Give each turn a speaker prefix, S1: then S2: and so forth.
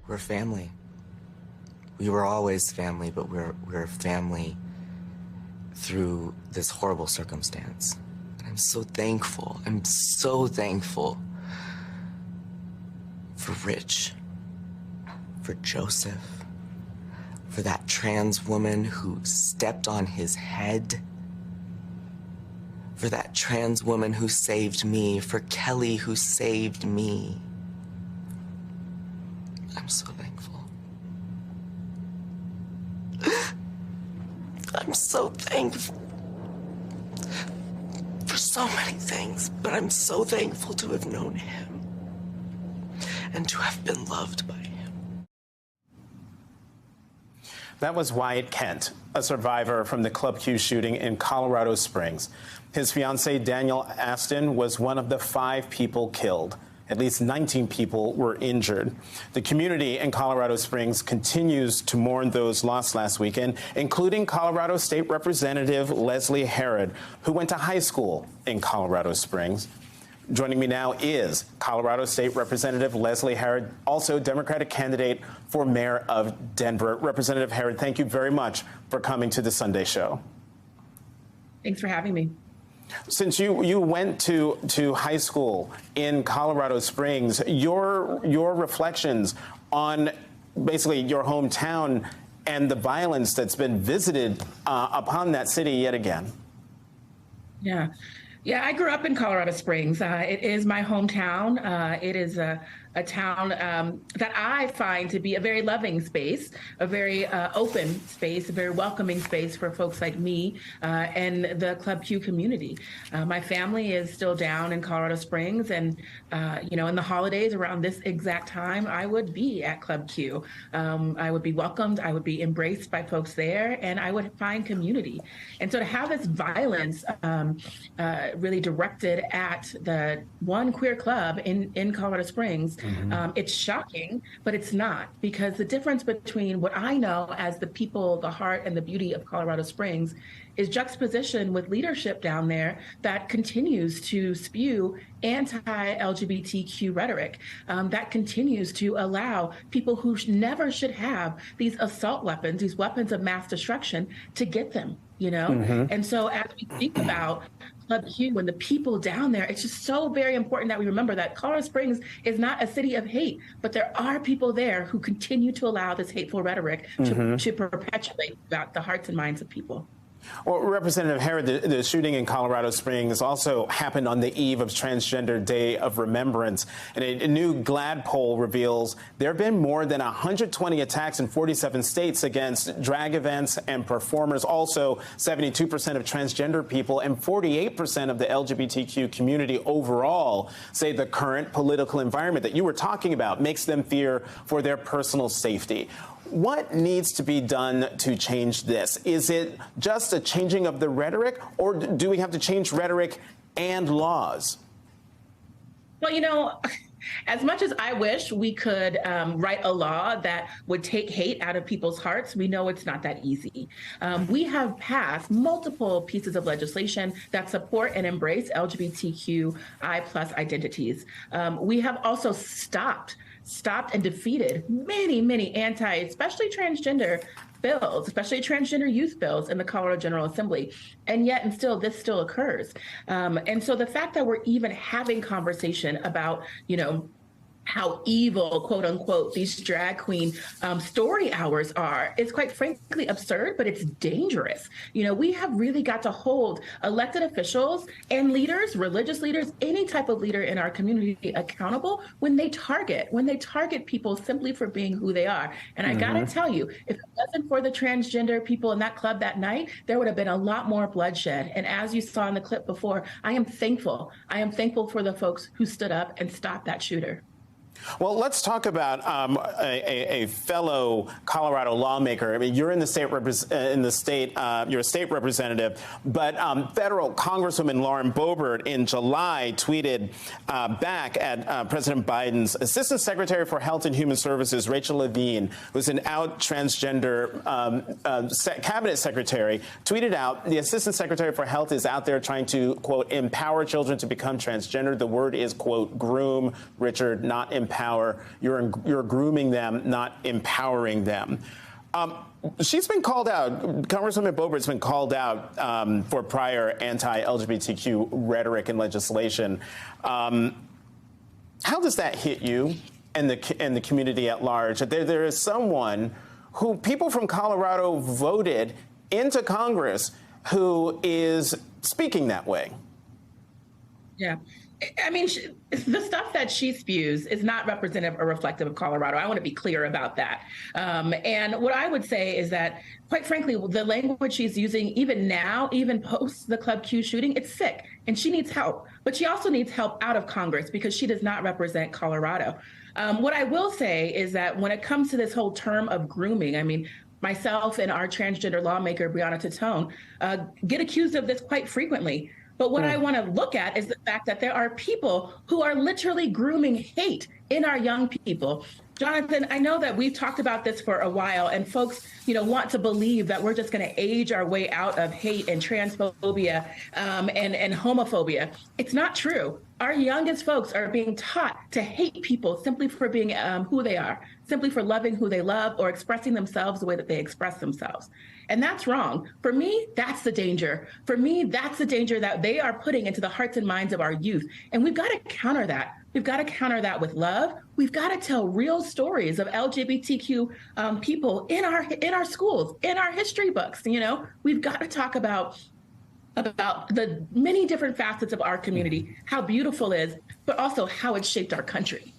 S1: We're family. We were always family, but we're family through this horrible circumstance. And I'm so thankful. I'm so thankful for Rich, for Joseph, for that trans woman who stepped on his head, for that trans woman who saved me, for Kelly who saved me. I'm so thankful. I'm so thankful for so many things, but I'm so thankful to have known him and to have been loved by him.
S2: That was Wyatt Kent, a survivor from the Club Q shooting in Colorado Springs. His fiancée, Danielle Aston, was one of the 5 people killed. At least 19 people were injured. The community in Colorado Springs continues to mourn those lost last weekend, including Colorado State Representative Leslie Herod, who went to high school in Colorado Springs. Joining me now is Colorado State Representative Leslie Herod, also Democratic candidate for mayor of Denver. Representative Herod, thank you very much for coming to the Sunday Show.
S3: Thanks for having me.
S2: Since you went to high school in Colorado Springs, your reflections on basically your hometown and the violence that's been visited upon that city yet again.
S3: Yeah, I grew up in Colorado Springs. It is my hometown. It is a town that I find to be a very loving space, a very open space, a very welcoming space for folks like me and the Club Q community. My family is still down in Colorado Springs, and in the holidays around this exact time, I would be at Club Q. I would be welcomed, I would be embraced by folks there, and I would find community. And so to have this violence really directed at the one queer club in Colorado Springs, it's shocking, but it's not, because the difference between what I know as the people, the heart, and the beauty of Colorado Springs is juxtaposition with leadership down there that continues to spew anti-LGBTQ rhetoric, that continues to allow people who never should have these assault weapons, these weapons of mass destruction, to get them, And so as we think about Club Q and the people down there, it's just so very important that we remember that Colorado Springs is not a city of hate, but there are people there who continue to allow this hateful rhetoric to perpetuate about the hearts and minds of people.
S2: Well, Representative Herod, the shooting in Colorado Springs also happened on the eve of Transgender Day of Remembrance. And a new GLAAD poll reveals there have been more than 120 attacks in 47 states against drag events and performers. Also, 72% of transgender people and 48% of the LGBTQ community overall say the current political environment that you were talking about makes them fear for their personal safety. What needs to be done to change this? Is it just a changing of the rhetoric, or do we have to change rhetoric and laws?
S3: Well, as much as I wish we could write a law that would take hate out of people's hearts, we know it's not that easy. We have passed multiple pieces of legislation that support and embrace LGBTQI+ identities. We have also stopped and defeated many especially transgender bills, especially transgender youth bills in the Colorado General Assembly. And yet, this still occurs. And so the fact that we're even having conversation about, how evil, quote unquote, these drag queen story hours are, is quite frankly absurd, but it's dangerous. We have really got to hold elected officials and leaders, religious leaders, any type of leader in our community accountable when they target people simply for being who they are. And I gotta tell you, if it wasn't for the transgender people in that club that night, there would have been a lot more bloodshed. And as you saw in the clip before, I am thankful for the folks who stood up and stopped that shooter.
S2: Well, let's talk about a fellow Colorado lawmaker. I mean, you're in the state, you're a state representative, but federal Congresswoman Lauren Boebert in July tweeted back at President Biden's Assistant Secretary for Health and Human Services, Rachel Levine, who's an out transgender cabinet secretary, tweeted out, the Assistant Secretary for Health is out there trying to, quote, empower children to become transgender. The word is, quote, groom, Richard, not empower. empower. You're grooming them, not empowering them. She's been called out. Congresswoman Boebert's been called out for prior anti-LGBTQ rhetoric and legislation. How does that hit you and the community at large? There is someone who people from Colorado voted into Congress who is speaking that way.
S3: Yeah. I mean, the stuff that she spews is not representative or reflective of Colorado. I want to be clear about that. And what I would say is that, quite frankly, the language she's using, even now, even post the Club Q shooting, it's sick and she needs help. But she also needs help out of Congress because she does not represent Colorado. What I will say is that when it comes to this whole term of grooming, I mean, myself and our transgender lawmaker, Breonna Tattone, get accused of this quite frequently. But what I want to look at is the fact that there are people who are literally grooming hate in our young people. Jonathan, I know that we've talked about this for a while, and folks, want to believe that we're just going to age our way out of hate and transphobia and homophobia. It's not true. Our youngest folks are being taught to hate people simply for being who they are, simply for loving who they love or expressing themselves the way that they express themselves. And that's wrong. For me, that's the danger. For me, that's the danger that they are putting into the hearts and minds of our youth. And we've got to counter that. We've got to counter that with love. We've got to tell real stories of LGBTQ people in our schools, in our history books. We've got to talk about the many different facets of our community, how beautiful it is, but also how it shaped our country.